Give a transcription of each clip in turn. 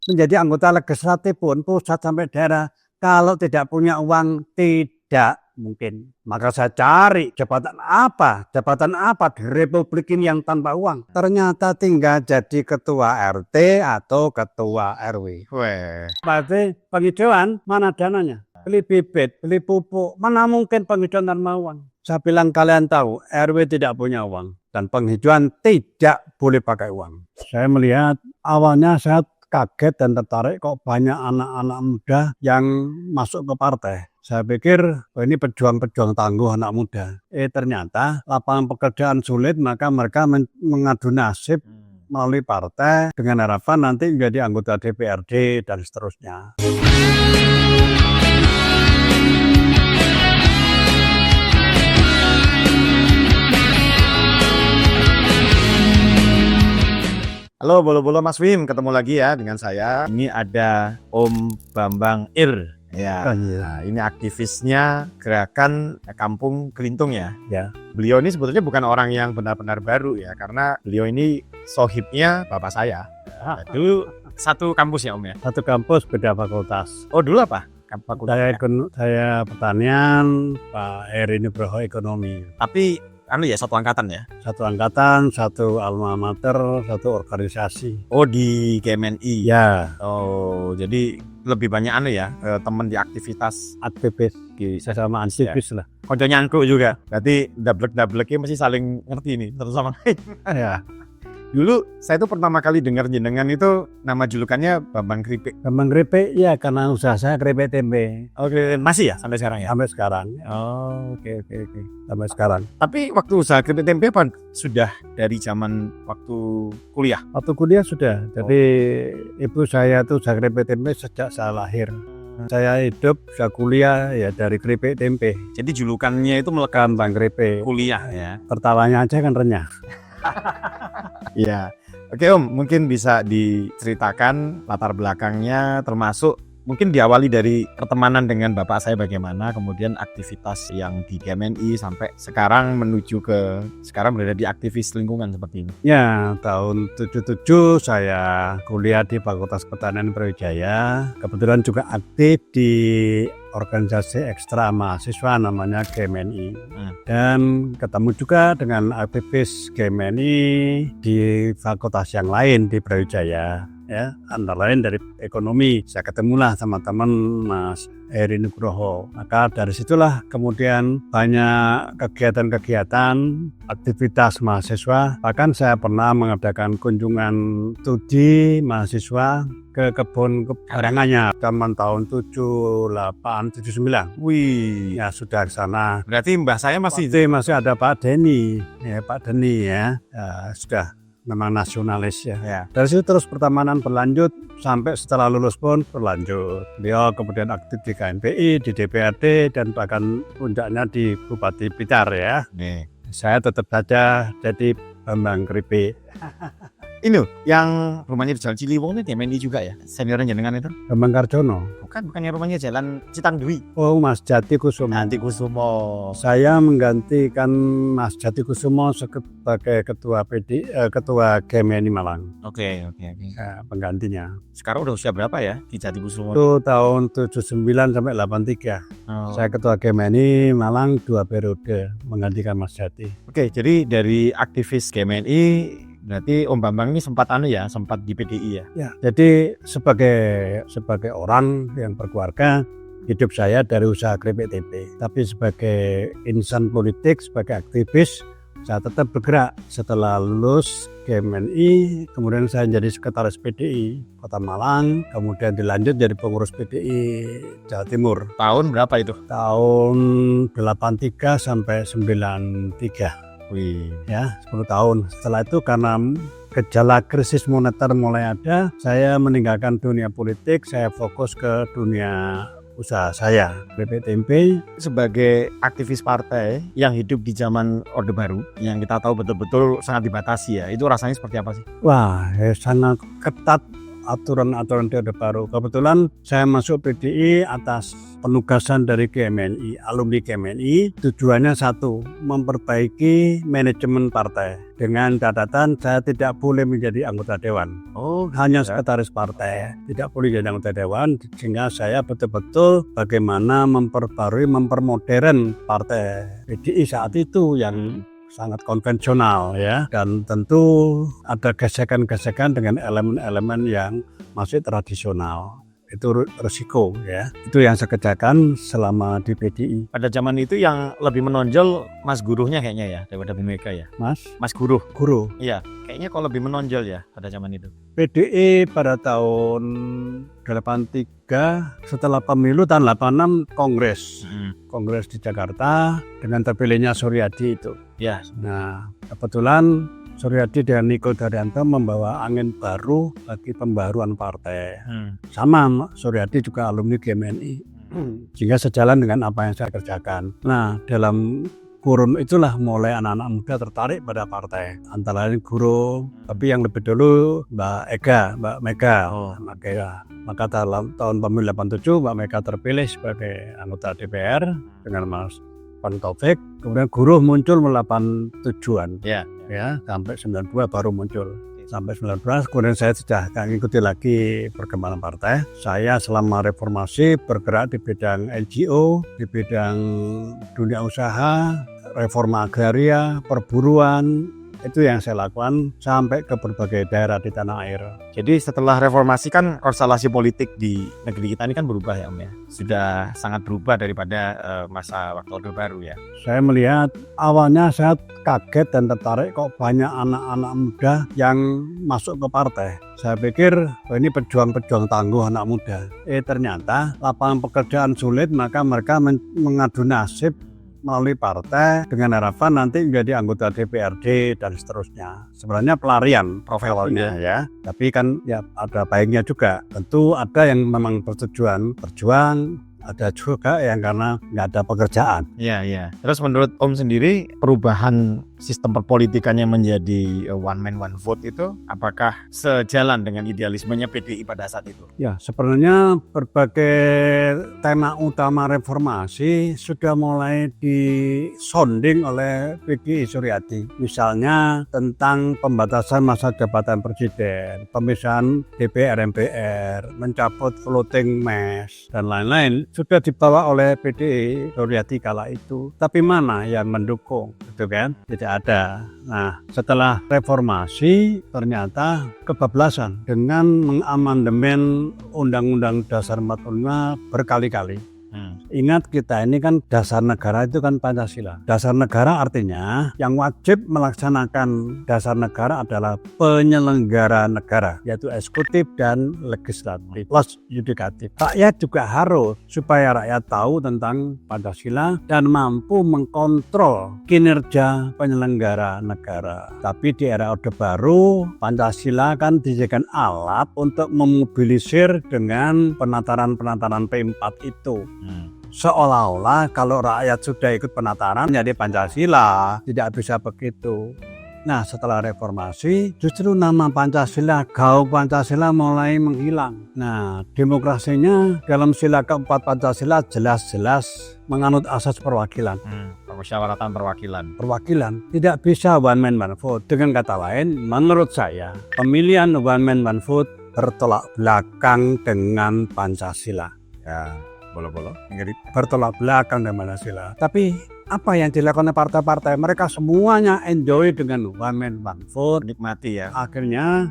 menjadi anggota legislatif pun pusat sampai daerah, kalau tidak punya uang tidak mungkin. Maka saya cari jabatan apa di Republik ini yang tanpa uang. Ternyata tinggal jadi ketua RT atau ketua RW. Weh. Berarti penghijauan mana dananya? Beli bibit, beli pupuk, mana mungkin penghijauan tanpa uang? Saya bilang kalian tahu RW tidak punya uang dan penghijauan tidak boleh pakai uang. Saya melihat awalnya saya kaget dan tertarik kok banyak anak-anak muda yang masuk ke partai. Saya pikir ini pejuang-pejuang tangguh anak muda. Ternyata lapangan pekerjaan sulit, maka mereka mengadu nasib melalui partai dengan harapan nanti menjadi anggota DPRD dan seterusnya. Halo Bolo-Bolo Mas Wim, ketemu lagi ya dengan saya. Ini ada Om Bambang Ir. Ya, nah, ini aktivisnya gerakan Kampung Kelintung ya. Ya. Beliau ini sebetulnya bukan orang yang benar-benar baru ya, karena beliau ini sohibnya bapak saya. Ya, dulu satu kampus ya Om ya? Satu kampus, beda fakultas. Oh dulu apa? Fakultas Saya pertanian, Pak Heri Nugroho ekonomi. Tapi satu angkatan ya? Satu angkatan, satu alma mater, satu organisasi. Oh di KMNI? Ya. Oh jadi lebih banyak teman di aktivitas aktivis, sama aktivis lah. Konco nyangkuk juga. Berarti dablek-dableknya masih saling ngerti nih satu sama lain. Ya. Dulu saya tuh pertama kali dengar jenengan itu nama julukannya Bambang Kripik. Bambang Kripik ya karena usaha saya keripik tempe. Oke, masih ya sampai sekarang ya? Sampai sekarang. Oh, oke. Sampai sekarang. Tapi waktu usaha keripik tempe apa sudah dari zaman waktu kuliah? Waktu kuliah sudah. Jadi ibu saya tuh usaha keripik tempe sejak saya lahir. Saya hidup, saya kuliah ya dari keripik tempe. Jadi julukannya itu melekat Bambang Kripik. Kuliah ya. Tertawanya aja kan renyah. Iya. Oke Om, mungkin bisa diceritakan latar belakangnya, termasuk mungkin diawali dari pertemanan dengan bapak saya bagaimana, kemudian aktivitas yang di KMNI sampai sekarang sekarang berada di aktivis lingkungan seperti ini. Ya, tahun 77 saya kuliah di Fakultas Pertanian Brawijaya. Kebetulan juga aktif di organisasi ekstra mahasiswa namanya KMNI. Dan ketemu juga dengan aktivis KMNI di fakultas yang lain di Brawijaya. Ya, antara lain dari ekonomi. Saya ketemulah sama teman Mas Heri Nugroho. Maka dari situlah kemudian banyak kegiatan-kegiatan, aktivitas mahasiswa. Bahkan saya pernah mengadakan kunjungan studi mahasiswa ke kebun karangannya zaman tahun 78, 79. Wih, ya sudah ke sana. Berarti mbah saya masih ada Pak Denny, ya, sudah. Memang nasionalis ya. Dari situ terus pertemanan berlanjut sampai setelah lulus pun berlanjut. Beliau kemudian aktif di KNPI, di DPRD dan bahkan puncaknya di Bupati Blitar ya. Saya tetap saja jadi Bambang Kripik. Ini yang rumahnya di Jalan Ciliwung itu KMNI juga ya? Seniornya jenengan itu? Bambang Karjono. Bukannya rumahnya Jalan Citandui? Oh, Mas Jati Kusumo. Jati Kusumo. Saya menggantikan Mas Jati Kusumo sebagai ketua KMNI Malang. Oke. Penggantinya. Sekarang udah usia berapa ya di Jati Kusumo? Itu tahun 79 sampai 83. Saya ketua KMNI Malang 2 periode menggantikan Mas Jati. Oke, jadi dari aktivis KMNI berarti Om Bambang ini sempat di PDI ya? Ya, jadi sebagai orang yang berkeluarga, hidup saya dari usaha keripik tempe. Tapi sebagai insan politik, sebagai aktivis, saya tetap bergerak. Setelah lulus KMNI, kemudian saya jadi sekretaris PDI Kota Malang, kemudian dilanjut jadi pengurus PDI Jawa Timur. Tahun berapa itu? Tahun 83 sampai 93. Wih, ya 10 tahun. Setelah itu karena gejala krisis moneter mulai ada, saya meninggalkan dunia politik, saya fokus ke dunia usaha saya, keripik tempe. Sebagai aktivis partai yang hidup di zaman Orde Baru, yang kita tahu betul-betul sangat dibatasi ya, itu rasanya seperti apa sih? Wah, sangat ketat aturan-aturan di Orde Baru. Kebetulan saya masuk PDI atas penugasan dari GMNI, alumni GMNI. Tujuannya satu, memperbaiki manajemen partai. Dengan catatan saya tidak boleh menjadi anggota dewan. Hanya sekretaris partai, tidak boleh jadi anggota dewan. Sehingga saya betul-betul bagaimana memperbarui, mempermodern partai PDI saat itu yang sangat konvensional ya, dan tentu ada gesekan-gesekan dengan elemen-elemen yang masih tradisional. Itu resiko ya. Itu yang saya kerjakan selama di PDI. Pada zaman itu yang lebih menonjol Mas Guruhnya kayaknya ya daripada Bu Mega ya. Mas Guruh. Guru. Iya, kayaknya kok lebih menonjol ya pada zaman itu. PDI pada tahun 83 setelah pemilu tahun 86 kongres. Kongres di Jakarta dengan terpilihnya Suryadi itu. Ya. Nah, kebetulan Suryadi dan Niko Daryanto membawa angin baru bagi pembaruan partai. Sama, Suryadi juga alumni GMNI. Sehingga sejalan dengan apa yang saya kerjakan. Nah, dalam kurun itulah mulai anak-anak muda tertarik pada partai. Antara lain guru, tapi yang lebih dulu Mbak Mega. Maka dalam tahun pemilu 87 Mbak Mega terpilih sebagai anggota DPR dengan Mas Pan Taufik. Kemudian guru muncul 87-an. Ya, sampai 92 baru muncul. Sampai 19, kemudian saya sudah mengikuti lagi perkembangan partai. Saya selama reformasi bergerak di bidang NGO, di bidang dunia usaha, reforma agraria, perburuan. Itu yang saya lakukan sampai ke berbagai daerah di tanah air. Jadi setelah reformasi kan konstelasi politik di negeri kita ini kan berubah ya Om ya. Sudah sangat berubah daripada masa waktu Orde Baru ya. Saya melihat awalnya saya kaget dan tertarik kok banyak anak-anak muda yang masuk ke partai. Saya pikir ini pejuang-pejuang tangguh anak muda. Ternyata lapangan pekerjaan sulit, maka mereka mengadu nasib melalui partai dengan harapan nanti menjadi anggota DPRD dan seterusnya. Sebenarnya pelarian profilnya ya, tapi kan ya ada baiknya juga. Tentu ada yang memang bertujuan berjuang, ada juga yang karena nggak ada pekerjaan. Iya. Terus menurut Om sendiri perubahan sistem perpolitikannya menjadi one man one vote itu apakah sejalan dengan idealismenya PDI pada saat itu? Ya, sebenarnya berbagai tema utama reformasi sudah mulai disonding oleh PDI Suryadi. Misalnya tentang pembatasan masa jabatan presiden, pemisahan DPR MPR, mencabut floating mass dan lain-lain sudah dibawa oleh PDI Suryadi kala itu. Tapi mana yang mendukung, gitu kan? Tidak ada. Nah, setelah reformasi ternyata kebablasan dengan mengamandemen Undang-Undang Dasar 45 berkali-kali. Ingat kita ini kan dasar negara itu kan Pancasila. Dasar negara artinya yang wajib melaksanakan dasar negara adalah penyelenggara negara, yaitu eksekutif dan legislatif plus yudikatif. Rakyat juga harus supaya rakyat tahu tentang Pancasila dan mampu mengkontrol kinerja penyelenggara negara. Tapi di era Orde Baru, Pancasila kan dijadikan alat untuk memobilisir dengan penataran-penataran P4 itu. Seolah-olah kalau rakyat sudah ikut penataran jadi Pancasila, tidak bisa begitu. Nah, setelah reformasi justru nama Pancasila, gaung Pancasila mulai menghilang. Nah, demokrasinya dalam sila keempat Pancasila jelas-jelas menganut asas perwakilan. Permusyawaratan Perwakilan tidak bisa one man one vote. Dengan kata lain, menurut saya pemilihan one man one vote bertolak belakang dengan Pancasila. Ya. Bolo-bolo bertolak belakang dengan Pancasila. Tapi apa yang dilakukan oleh partai-partai? Mereka semuanya enjoy dengan one man one vote, nikmati ya. Akhirnya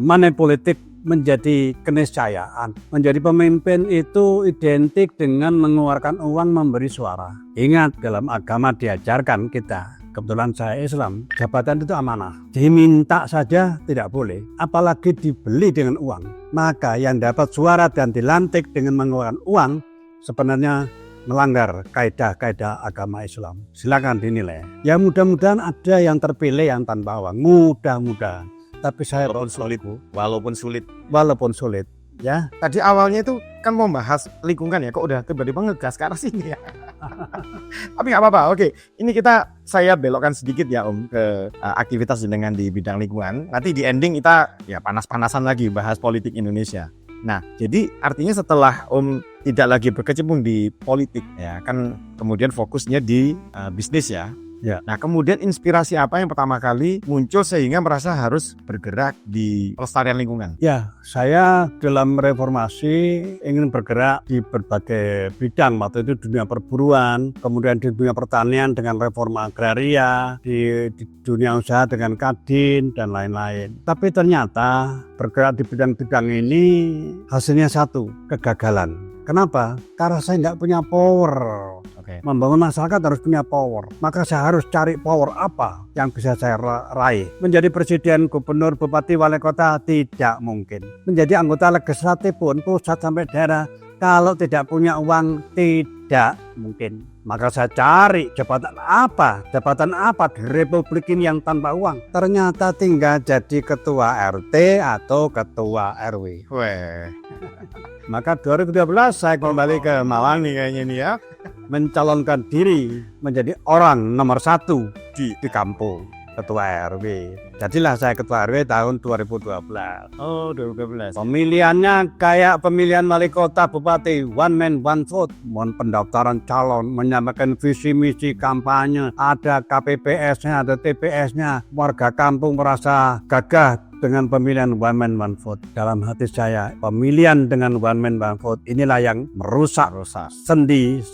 money politik menjadi keniscayaan. Menjadi pemimpin itu identik dengan mengeluarkan uang memberi suara. Ingat, dalam agama diajarkan kita, kebetulan saya Islam, jabatan itu amanah. Diminta saja tidak boleh, apalagi dibeli dengan uang. Maka yang dapat suara dan dilantik dengan mengeluarkan uang sebenarnya melanggar kaidah-kaidah agama Islam. Silakan dinilai. Ya mudah-mudahan ada yang terpilih yang tanpa uang. Mudah-mudahan. Tapi saya walaupun sulit. Ya. Tadi awalnya itu kan mau bahas lingkungan ya, kok udah tiba-tiba ngegas ke arah sini ya. Tapi nggak apa-apa. Oke, ini saya belokkan sedikit ya Om ke aktivitas jenengan di bidang lingkungan. Nanti di ending kita ya panas-panasan lagi bahas politik Indonesia. Nah, jadi artinya setelah Om tidak lagi berkecimpung di politik ya, kan kemudian fokusnya di bisnis ya. Ya. Nah, kemudian inspirasi apa yang pertama kali muncul sehingga merasa harus bergerak di pelestarian lingkungan? Ya, saya dalam reformasi ingin bergerak di berbagai bidang. Waktu itu dunia perburuan, kemudian di dunia pertanian dengan reforma agraria, di dunia usaha dengan Kadin, dan lain-lain. Tapi ternyata bergerak di bidang-bidang ini hasilnya satu, kegagalan. Kenapa? Karena saya nggak punya power. Membangun masyarakat harus punya power. Maka saya harus cari power apa yang bisa saya raih. Menjadi presiden, gubernur, bupati, wali kota tidak mungkin. Menjadi anggota legislatif pun pusat sampai daerah, kalau tidak punya uang tidak mungkin. Maka saya cari jabatan apa di republik ini yang tanpa uang. Ternyata tinggal jadi ketua RT atau ketua RW. Maka 2013 saya kembali ke Malang nih kayaknya nih ya, mencalonkan diri menjadi orang nomor 1 di kampung, ketua RW. Jadilah saya ketua RW tahun 2012. Oh, 2012. Pemilihannya kayak pemilihan wali kota, bupati, one man one vote. Mohon pendaftaran calon, menyampaikan visi misi kampanye, ada KPPS-nya, ada TPS-nya. Warga kampung merasa gagah dengan pemilihan one man one vote. Dalam hati saya, pemilihan dengan one man one vote inilah yang merusak sendi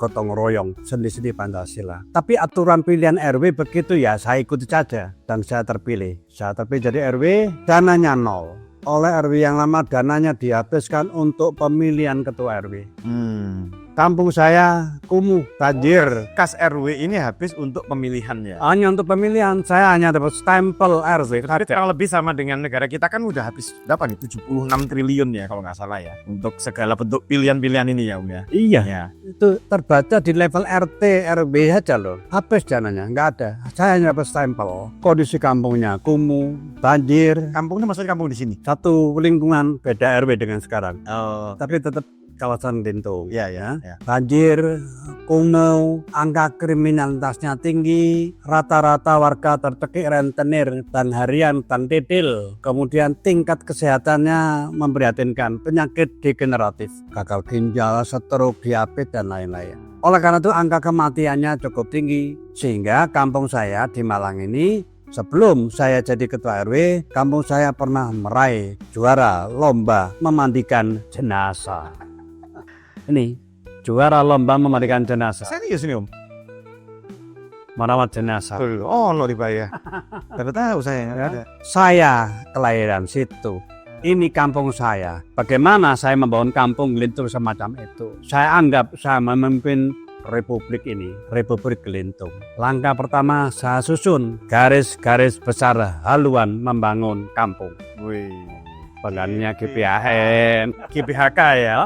gotong royong, sendi Pancasila. Tapi aturan pilihan RW begitu ya, saya ikuti saja dan saya terpilih. Saya terpilih jadi RW, dananya 0. Oleh RW yang lama dananya dihabiskan untuk pemilihan ketua RW. Kampung saya kumuh, banjir. Kas RW ini habis untuk pemilihan ya? Hanya untuk pemilihan, saya hanya dapat stempel RW. Tapi kurang lebih sama dengan negara kita kan udah habis berapa nih? 76 triliun ya kalau nggak salah ya. Untuk segala bentuk pilihan-pilihan ini ya Om ya? Iya, ya. Itu terbaca di level RT, RW aja loh. Habis dananya, nggak ada. Saya hanya dapat stempel. Kondisi kampungnya kumuh, banjir. Kampungnya maksudnya kampung di sini? Satu lingkungan, beda RW dengan sekarang. Oh. Tapi tetap kawasan Lintung. Ya. Banjir, kumuh, angka kriminalitasnya tinggi, rata-rata warga tercekik rentenir dan harian dan titil. Kemudian tingkat kesehatannya memprihatinkan, penyakit degeneratif, gagal ginjal, stroke, diabetes dan lain-lain. Oleh karena itu angka kematiannya cukup tinggi, sehingga kampung saya di Malang ini, sebelum saya jadi ketua RW, kampung saya pernah meraih juara lomba memandikan jenazah. Ini juara lomba memandikan jenazah, Serius ini Om? merawat jenazah. Oh, lo dibayar. Baru tahu saya. Ya. Saya kelahiran situ. Ini kampung saya. Bagaimana saya membangun kampung Lintung semacam itu? Saya anggap saya memimpin republik ini, Republik Lintung. Langkah pertama saya susun garis-garis besar haluan membangun kampung. Wih. Penggantinya GPHK ya.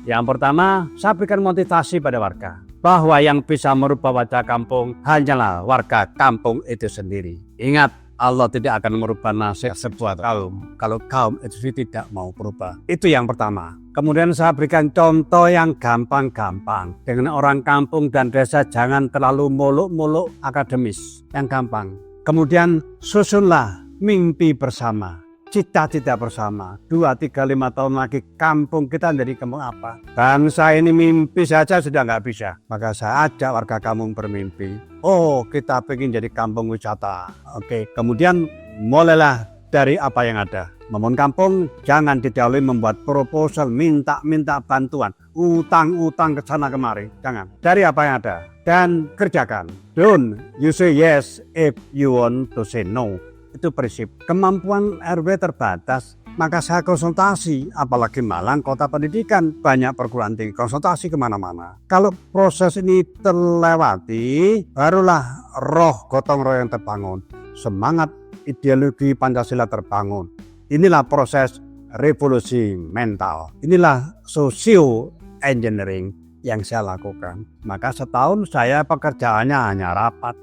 Yang pertama, saya berikan motivasi pada warga bahwa yang bisa merubah wajah kampung hanyalah warga kampung itu sendiri. Ingat, Allah tidak akan merubah nasib sebuah kaum kalau kaum itu tidak mau berubah. Itu yang pertama. Kemudian saya berikan contoh yang gampang-gampang. Dengan orang kampung dan desa jangan terlalu muluk-muluk akademis. Yang gampang. Kemudian susunlah mimpi bersama. Cita-cita bersama. 2, 3, 5 tahun lagi kampung kita jadi kampung apa? Bangsa ini mimpi saja sudah nggak bisa. Maka saya ajak warga kampung bermimpi. Oh, kita pengen jadi kampung wisata. Oke, kemudian mulailah dari apa yang ada. Membangun kampung jangan didahului membuat proposal, minta bantuan, utang ke sana kemari. Jangan. Dari apa yang ada dan kerjakan. Don't you say yes if you want to say no. Itu prinsip. Kemampuan RW terbatas, maka saya konsultasi, apalagi Malang kota pendidikan, banyak perguruan tinggi, konsultasi kemana-mana. Kalau proses ini terlewati, barulah roh gotong royong terbangun, semangat ideologi Pancasila terbangun. Inilah proses revolusi mental, inilah socio engineering yang saya lakukan. Maka setahun saya pekerjaannya hanya rapat.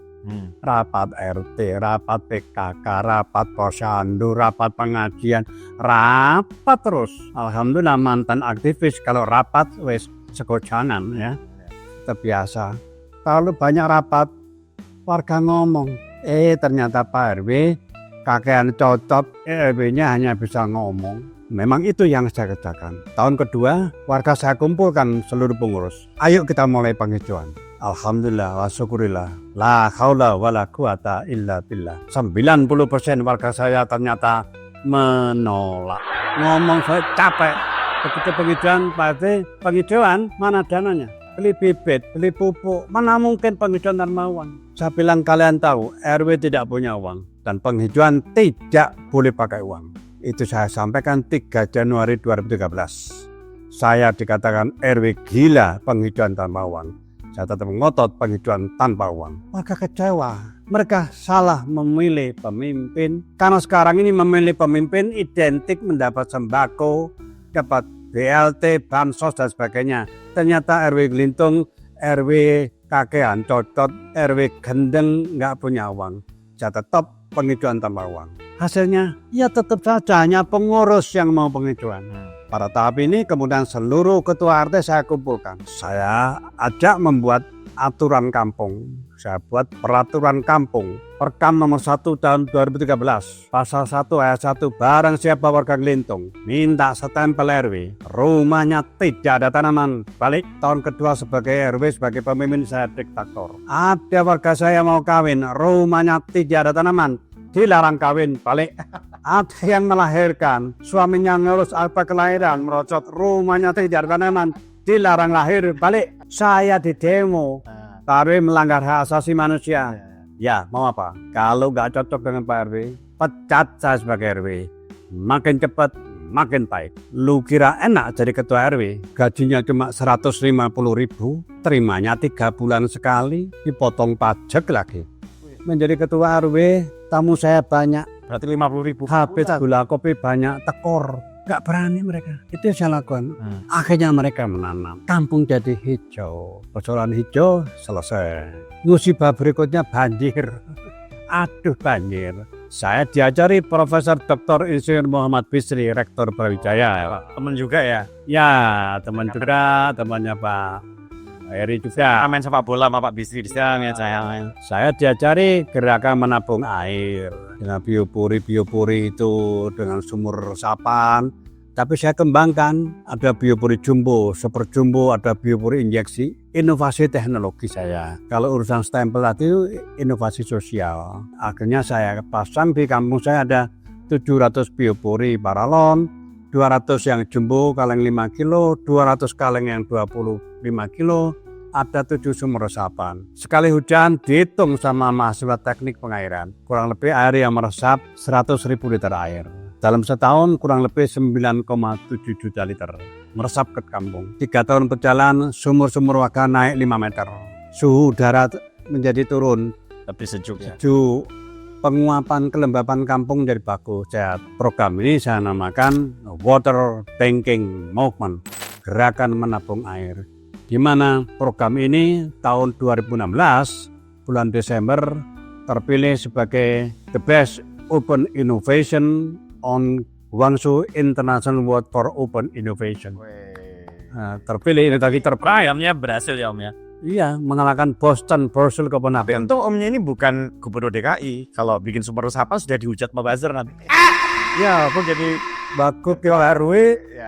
Rapat RT, rapat PKK, rapat posyandu, rapat pengajian, rapat terus. Alhamdulillah mantan aktivis kalau rapat wes segojangan ya. terbiasa. Terlalu banyak rapat, warga ngomong. Ternyata Pak RW kakean cocok, RW-nya hanya bisa ngomong. Memang itu yang saya kerjakan. Tahun kedua, warga saya kumpulkan seluruh pengurus. Ayo kita mulai penghijauan. Alhamdulillah wa syukurillah. La haula wa la quwata illa billah. 90% warga saya ternyata menolak. Ngomong saya capek. Begitu penghijauan, Pak RT, penghijauan mana dananya? Beli bibit, beli pupuk, mana mungkin penghijauan tanpa uang? Saya bilang kalian tahu, RW tidak punya uang dan penghijauan tidak boleh pakai uang. Itu saya sampaikan 3 Januari 2013. Saya dikatakan RW gila penghijauan tanpa uang. Saya tetap ngotot penghijauan tanpa uang. Warga kecewa, mereka salah memilih pemimpin. Karena sekarang ini memilih pemimpin identik mendapat sembako, dapat BLT, bansos dan sebagainya. Ternyata RW Glintung, RW kakean cocot, RW gendeng nggak punya uang. Saya tetap penghijauan tanpa uang. Hasilnya ya tetap saja hanya pengurus yang mau penghijauan. Pada tahap ini kemudian seluruh ketua RT saya kumpulkan. Saya ajak membuat aturan kampung. Saya buat peraturan kampung. Perkam nomor 1 tahun 2013. Pasal 1 ayat 1. Barang siapa warga Glintung minta stempel RW, rumahnya tidak ada tanaman. Balik tahun kedua sebagai RW, sebagai pemimpin saya diktator. Ada warga saya mau kawin, rumahnya tidak ada tanaman, dilarang kawin. Balik. Ada yang melahirkan, suaminya ngurus akta kelahiran, merocot, rumahnya tidak ada tanaman, dilarang lahir. Balik. Saya di demo. RW melanggar hak asasi manusia. Ya, mau apa? Kalau nggak cocok dengan Pak RW, pecat saya sebagai RW. Makin cepat, makin baik. Lu kira enak jadi ketua RW? Gajinya cuma 150.000, terimanya 3 bulan sekali, dipotong pajak lagi. Menjadi ketua RW, tamu saya banyak. Berarti 50.000. Habis gula kopi banyak, tekor. Gak berani mereka. Itu yang saya lakukan. Akhirnya mereka menanam. Kampung jadi hijau. Persoalan hijau selesai. Musibah berikutnya banjir. Aduh banjir. Saya diajari Profesor Dr. Insinyur Muhammad Bisri, Rektor Brawijaya. Temen juga ya? Ya, teman juga, temannya Pak Heri juga. Main sepak bola sama Pak Bisri di sana ya saya. Saya diajari gerakan menabung air dengan biopuri itu dengan sumur resapan. Tapi saya kembangkan, ada biopuri jumbo, super jumbo, ada biopuri injeksi. Inovasi teknologi saya. Kalau urusan stempel tadi itu inovasi sosial. Akhirnya saya pasang di kampung saya ada 700 biopuri paralon, 200 yang jumbo kaleng 5 kilo, 200 kaleng yang 25 kilo, ada 7 sumur resapan. Sekali hujan dihitung sama mahasiswa teknik pengairan. Kurang lebih air yang meresap 100.000 liter air. Dalam setahun kurang lebih 9,7 juta liter meresap ke kampung. 3 tahun berjalan, sumur-sumur warga naik 5 meter. Suhu udara menjadi turun. Lebih sejuk ya? Sejuk. Penguapan kelembapan kampung jadi bagus. Program ini saya namakan Water Banking Movement, gerakan menabung air. Di mana program ini tahun 2016 bulan Desember terpilih sebagai the best open innovation on Guangzhou International Award for Open Innovation. Nah, terpilih ini tadi Ayamnya berhasil ya Om ya? Iya, mengalahkan Boston Brussels Copenhagen. Untung Omnya ini bukan gubernur DKI. Kalau bikin sumber resapan sudah dihujat sama buzzer nanti. Ya, aku jadi Bakub RW,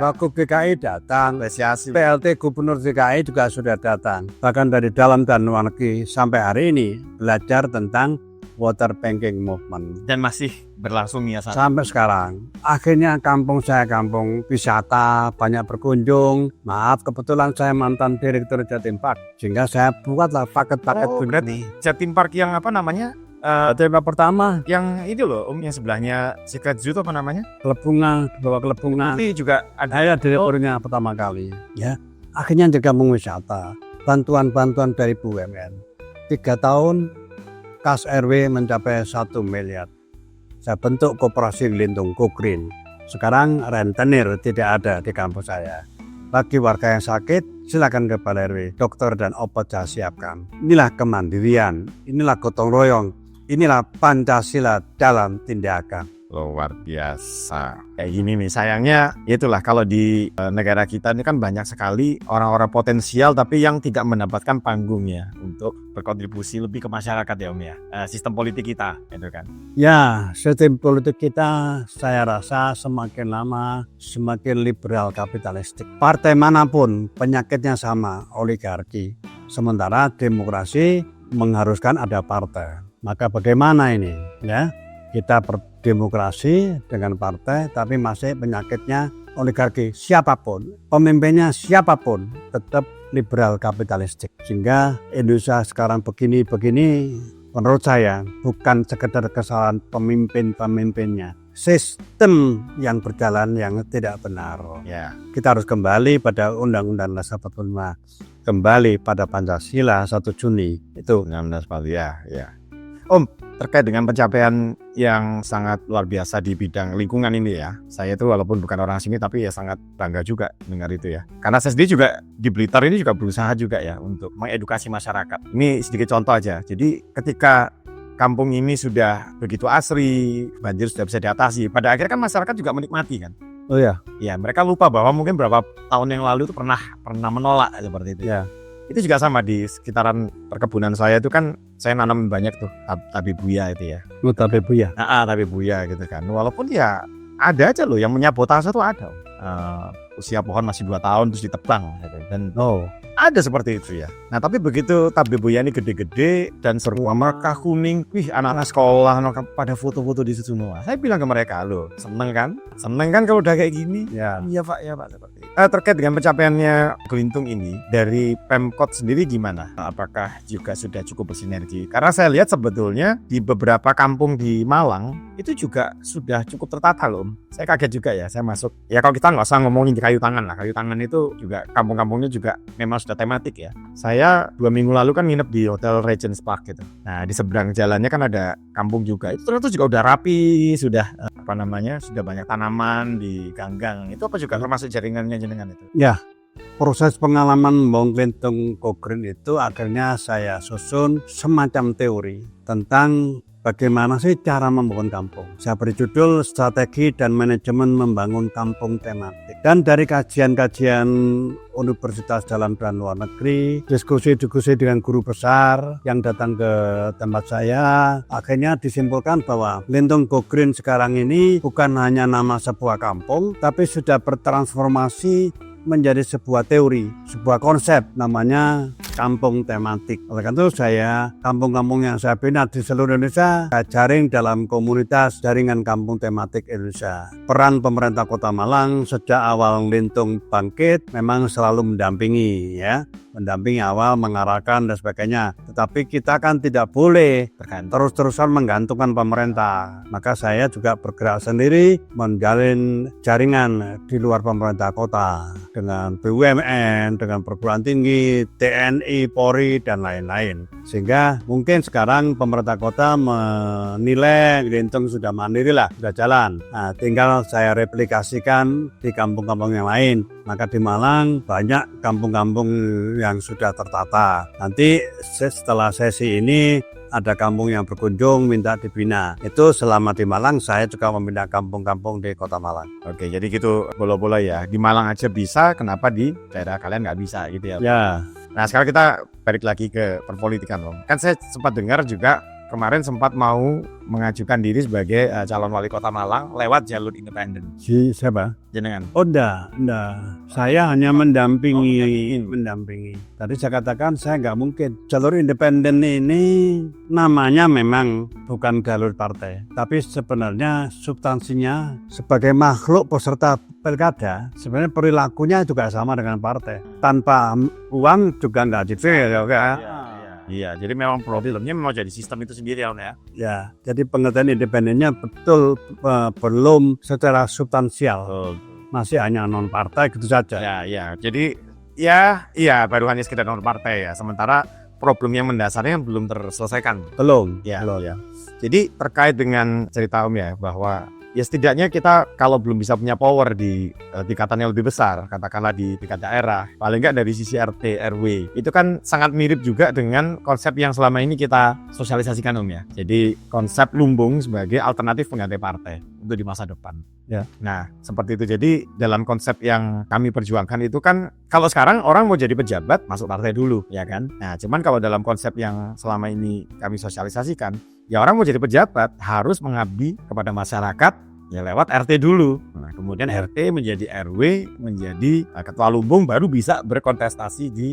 Bakub DKI datang. Apresiasi. PLT Gubernur DKI juga sudah datang. Bahkan dari dalam dan luar negeri sampai hari ini belajar tentang Water Banking Movement. Dan masih berlangsung ya sampai sekarang. Akhirnya kampung saya kampung wisata, banyak berkunjung. Maaf, kebetulan saya mantan direktur Jatim Park, sehingga saya buatlah paket-paket berarti Jatim Park yang apa namanya? Jatim Park pertama yang itu loh Om, yang sebelahnya Secret Zoo apa namanya? Kelebungan, di bawah Kelebungan. Itu juga ada. Saya direkturnya pertama kali. Ya, akhirnya jadi kampung wisata. Bantuan-bantuan dari BUMN. 3 tahun kas RW mencapai 1 miliar. Saya bentuk koperasi Glintung Go-Green. Sekarang rentenir tidak ada di kampus saya. Bagi warga yang sakit, silakan ke Balai RW. Dokter dan obat saya siapkan. Inilah kemandirian, inilah gotong royong, inilah Pancasila dalam tindakan. Luar biasa. Kayak gini nih, sayangnya itulah kalau di negara kita ini kan banyak sekali orang-orang potensial tapi yang tidak mendapatkan panggung ya untuk berkontribusi lebih ke masyarakat ya Om ya. Sistem politik kita itu kan. Ya, sistem politik kita saya rasa semakin lama semakin liberal kapitalistik. Partai manapun penyakitnya sama, oligarki. Sementara demokrasi mengharuskan ada partai. Maka bagaimana ini? Ya, kita berdemokrasi dengan partai, tapi masih penyakitnya oligarki. Siapapun, pemimpinnya siapapun, tetap liberal kapitalistik. Sehingga Indonesia sekarang begini, menurut saya bukan sekedar kesalahan pemimpin-pemimpinnya. Sistem yang berjalan yang tidak benar. Ya. Kita harus kembali pada Undang-Undang Dasar 45. Kembali pada Pancasila 1 Juni. Itu 1945 ya. Om, terkait dengan pencapaian yang sangat luar biasa di bidang lingkungan ini ya. Saya itu walaupun bukan orang sini tapi ya sangat bangga juga dengar itu ya. Karena saya sendiri juga di Blitar ini juga berusaha juga ya untuk mengedukasi masyarakat. Ini sedikit contoh aja. Jadi ketika kampung ini sudah begitu asri, banjir sudah bisa diatasi, pada akhirnya kan masyarakat juga menikmati kan. Oh ya. Ya, mereka lupa bahwa mungkin beberapa tahun yang lalu itu pernah menolak seperti itu. Ya. Itu juga sama di sekitaran perkebunan saya itu kan saya nanam banyak tuh tabebuya itu ya. Tabebuya. Tabebuya gitu kan. Walaupun ya ada aja loh yang menyabotase tuh ada. Usia pohon masih 2 tahun terus ditebang gitu. Dan ada seperti itu ya. Nah tapi begitu tabebuya ini gede-gede dan semua mereka kuning, wih anak-anak sekolah pada foto-foto di situ semua. Saya bilang ke mereka, loh seneng kan? Seneng kan kalau udah kayak gini? Ya. Iya Pak, ya Pak seperti itu. Terkait dengan pencapaiannya Gelintung ini dari Pemkot sendiri gimana? Apakah juga sudah cukup bersinergi? Karena saya lihat sebetulnya di beberapa kampung di Malang itu juga sudah cukup tertata loh. Saya kaget juga ya, saya masuk. Ya kalau kita nggak usah ngomongin di Kayu Tangan lah. Kayu Tangan itu juga kampung-kampungnya juga memang sudah tematik ya. Saya 2 minggu lalu kan nginep di Hotel Regents Park gitu. Nah di seberang jalannya kan ada kampung juga. Itu ternyata juga udah rapi, sudah sudah banyak tanaman di ganggang. Itu apa juga termasuk jaringannya jenengan itu? Ya, proses pengalaman membangun Gelintung Go Green itu akhirnya saya susun semacam teori tentang bagaimana sih cara membangun kampung. Saya beri judul Strategi dan Manajemen Membangun Kampung Tematik. Dan dari kajian-kajian universitas dalam dan luar negeri, diskusi-diskusi dengan guru besar yang datang ke tempat saya, akhirnya disimpulkan bahwa Gelintung Go Green sekarang ini bukan hanya nama sebuah kampung, tapi sudah bertransformasi menjadi sebuah teori, sebuah konsep namanya kampung tematik. Oleh karena itu saya kampung-kampung yang saya bina di seluruh Indonesia saya jaring dalam komunitas jaringan kampung tematik Indonesia. Peran pemerintah Kota Malang sejak awal Gelintung bangkit memang selalu mendampingi mendampingi awal, mengarahkan dan sebagainya. Tetapi kita kan tidak boleh terus-terusan menggantungkan pemerintah. Maka saya juga bergerak sendiri menjalin jaringan di luar pemerintah kota dengan BUMN, dengan perguruan tinggi, TNI, Polri dan lain-lain. Sehingga mungkin sekarang pemerintah kota menilai Gelintung sudah mandiri lah, sudah jalan. Nah, tinggal saya replikasikan di kampung-kampung yang lain. Maka di Malang banyak kampung-kampung yang sudah tertata. Nanti setelah sesi ini ada kampung yang berkunjung minta dibina. Itu selama di Malang saya juga membina kampung-kampung di Kota Malang. Oke, jadi gitu bola-bola ya. Di Malang aja bisa, kenapa di daerah kalian nggak bisa gitu ya? Ya. Nah sekarang kita balik lagi ke perpolitikan Om. Kan saya sempat dengar juga kemarin sempat mau mengajukan diri sebagai calon wali kota Malang lewat jalur independen. Siapa? Jenengan? Oh enggak. Saya hanya mendampingi. Tadi saya katakan saya nggak mungkin. Jalur independen ini namanya memang bukan jalur partai, tapi sebenarnya substansinya sebagai makhluk peserta pilkada, sebenarnya perilakunya juga sama dengan partai. Tanpa uang juga nggak gitu ya. Iya, jadi memang problemnya memang jadi sistem itu sendiri ya. Ya, jadi pengertian independennya betul belum secara substansial. Masih hanya non partai gitu saja. Ya. Jadi baru hanya sekedar non partai ya. Sementara problem yang mendasarnya belum terselesaikan. Belum. Ya. Jadi terkait dengan cerita Om ya bahwa ya setidaknya kita kalau belum bisa punya power di tingkatan yang lebih besar, katakanlah di tingkat daerah, paling nggak dari sisi RT RW, itu kan sangat mirip juga dengan konsep yang selama ini kita sosialisasikan Om ya. Jadi konsep lumbung sebagai alternatif pengganti partai untuk di masa depan. Ya. Nah, seperti itu. Jadi dalam konsep yang kami perjuangkan itu kan, kalau sekarang orang mau jadi pejabat masuk partai dulu, ya kan? Nah, cuman kalau dalam konsep yang selama ini kami sosialisasikan, ya orang mau jadi pejabat harus mengabdi kepada masyarakat ya lewat RT dulu. Nah, kemudian RT menjadi RW, menjadi ketua lumbung, baru bisa berkontestasi di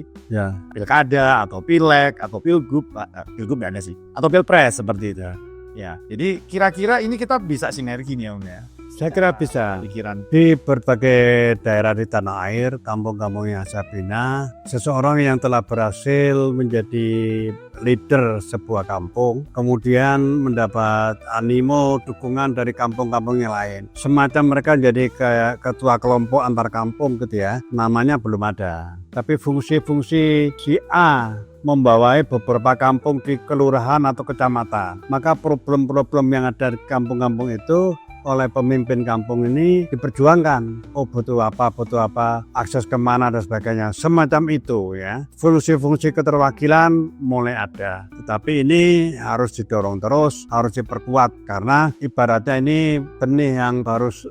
pilkada atau pileg atau pilgub nggak ada sih, atau pilpres seperti itu. Ya, jadi kira-kira ini kita bisa sinergi nih Om ya. Saya kira bisa. Pikiran. Di berbagai daerah di tanah air, kampung-kampung yang saya bina, seseorang yang telah berhasil menjadi leader sebuah kampung, kemudian mendapat animo, dukungan dari kampung-kampung yang lain. Semacam mereka jadi kayak ketua kelompok antar kampung gitu ya, namanya belum ada. Tapi fungsi-fungsi si A membawai beberapa kampung di kelurahan atau kecamatan, maka problem-problem yang ada di kampung-kampung itu oleh pemimpin kampung ini diperjuangkan. Oh, butuh apa, akses kemana dan sebagainya. Semacam itu ya. Fungsi-fungsi keterwakilan mulai ada. Tetapi ini harus didorong terus, harus diperkuat. Karena ibaratnya ini benih yang harus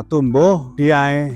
tumbuh di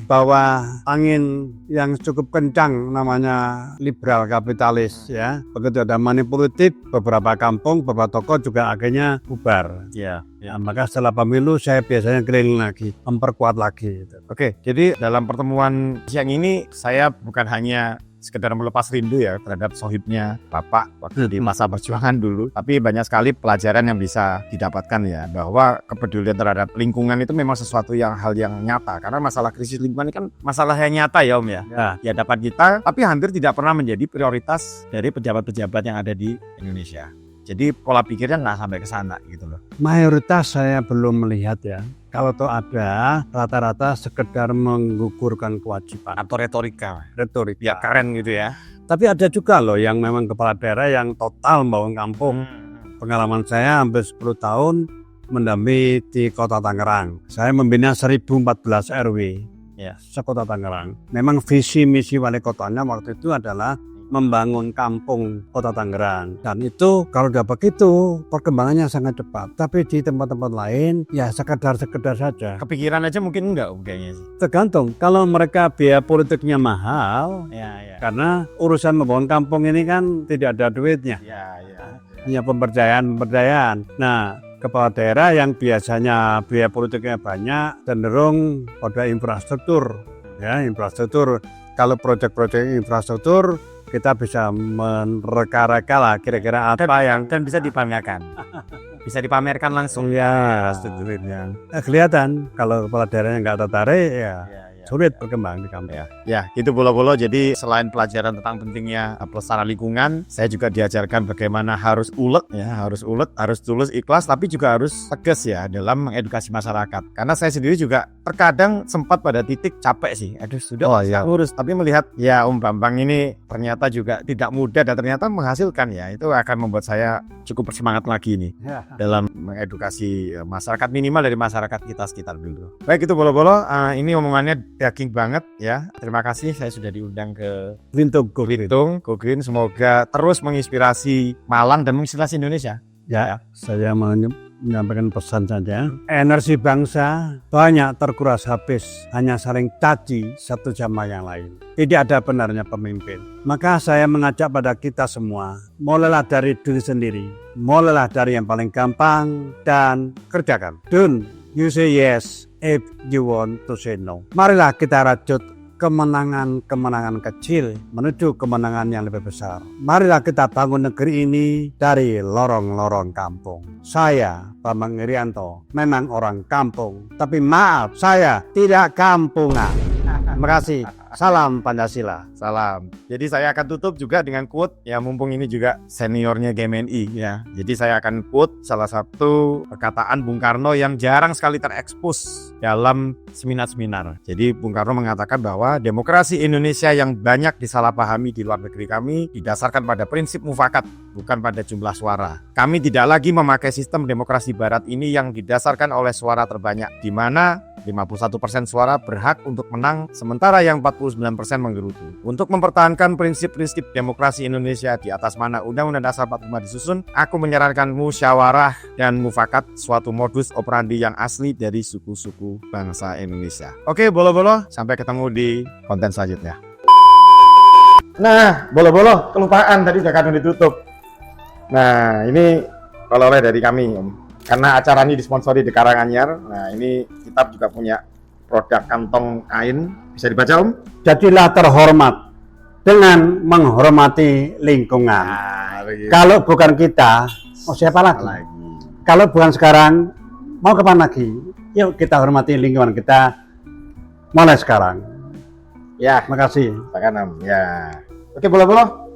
bawah angin yang cukup kencang, namanya liberal kapitalis ya. Begitu ada money politik, beberapa kampung, beberapa tokoh juga akhirnya bubar. Ya. Nah, maka setelah pemilu saya biasanya keliling lagi, memperkuat lagi. Oke, jadi dalam pertemuan siang ini saya bukan hanya sekedar melepas rindu ya terhadap sohibnya Bapak waktu di masa perjuangan dulu, tapi banyak sekali pelajaran yang bisa didapatkan ya, bahwa kepedulian terhadap lingkungan itu memang sesuatu hal yang nyata, karena masalah krisis lingkungan ini kan masalah yang nyata ya Om ya, di hadapan kita, tapi hampir tidak pernah menjadi prioritas dari pejabat-pejabat yang ada di Indonesia. Jadi pola pikirnya nggak sampai ke sana gitu loh. Mayoritas saya belum melihat ya. Kalau toh ada, rata-rata sekedar menggugurkan kewajiban. Atau retorika. Ya keren gitu ya. Tapi ada juga loh yang memang kepala daerah yang total membangun kampung. Pengalaman saya hampir 10 tahun mendampingi di Kota Tangerang. Saya membina 1014 RW ya, sekota Tangerang. Memang visi misi wali kotanya waktu itu adalah membangun kampung Kota Tangerang, dan itu kalau udah begitu perkembangannya sangat cepat. Tapi di tempat-tempat lain ya sekedar saja. Kepikiran aja mungkin enggak kayaknya sih. Tergantung, kalau mereka biaya politiknya mahal karena urusan membangun kampung ini kan tidak ada duitnya, hanya pemberdayaan. Nah, kepala daerah yang biasanya biaya politiknya banyak cenderung pada infrastruktur ya, infrastruktur. Kalau proyek-proyek infrastruktur kita bisa menerka-reka lah kira-kira apa yang dan bisa dipamerkan. Bisa dipamerkan langsung ya. Kelihatan kalau kepala daerahnya nggak tertarik ya sulit berkembang di kampung. Ya, itu bolo-bolo. Jadi selain pelajaran tentang pentingnya pelestarian lingkungan, saya juga diajarkan bagaimana harus ulet, harus tulus, ikhlas, tapi juga harus tegas ya dalam mengedukasi masyarakat. Karena saya sendiri juga terkadang sempat pada titik capek sih. Aduh, sudah urus, tapi melihat ya Om Bambang ini ternyata juga tidak mudah dan ternyata menghasilkan ya. Itu akan membuat saya cukup bersemangat lagi nih dalam mengedukasi masyarakat, minimal dari masyarakat kita sekitar dulu. Baik, itu bolo-bolo. Ini omongannya daging banget ya. Terima kasih saya sudah diundang ke Belitung Go Green. Semoga terus menginspirasi Malang dan menginspirasi Indonesia. Ya, saya menyampaikan pesan saja. Energi bangsa banyak terkuras habis hanya saling caci satu sama yang lain. Tidak ada benarnya pemimpin. Maka saya mengajak pada kita semua, mulailah dari diri sendiri, mulailah dari yang paling gampang dan kerjakan. Don't you say yes if you want to say no. Marilah kita rajut kemenangan-kemenangan kecil menuju kemenangan yang lebih besar. Marilah kita bangun negeri ini dari lorong-lorong kampung. Saya, Bambang Irianto, memang orang kampung. Tapi maaf, saya tidak kampungan. Terima kasih. Salam Pancasila. Salam. Jadi saya akan tutup juga dengan quote, ya mumpung ini juga seniornya GMNI ya. Jadi saya akan quote salah satu perkataan Bung Karno yang jarang sekali terekspos dalam seminar-seminar. Jadi Bung Karno mengatakan bahwa demokrasi Indonesia yang banyak disalahpahami di luar negeri kami didasarkan pada prinsip mufakat, bukan pada jumlah suara. Kami tidak lagi memakai sistem demokrasi barat ini yang didasarkan oleh suara terbanyak, di mana 51% suara berhak untuk menang, sementara yang 49% menggerutu. Untuk mempertahankan prinsip-prinsip demokrasi Indonesia di atas mana Undang-Undang Dasar 45 disusun, aku menyarankan musyawarah dan mufakat, suatu modus operandi yang asli dari suku-suku bangsa Indonesia. Oke, bolo-bolo, sampai ketemu di konten selanjutnya. Nah, bolo-bolo, kelupaan tadi udah kadang ditutup. Nah, ini oleh-oleh dari kami, Om. Karena acara ini disponsori di Karanganyar. Nah, ini kita juga punya produk kantong kain. Bisa dibaca, Om? Jadilah terhormat dengan menghormati lingkungan. Nah, begitu. Kalau bukan kita, mau siapa lagi? Kalau bukan sekarang, mau kapan lagi? Yuk kita hormati lingkungan kita mulai sekarang. Ya, Terima kasih. silakan, Om. Ya. Oke, bolo-bolo.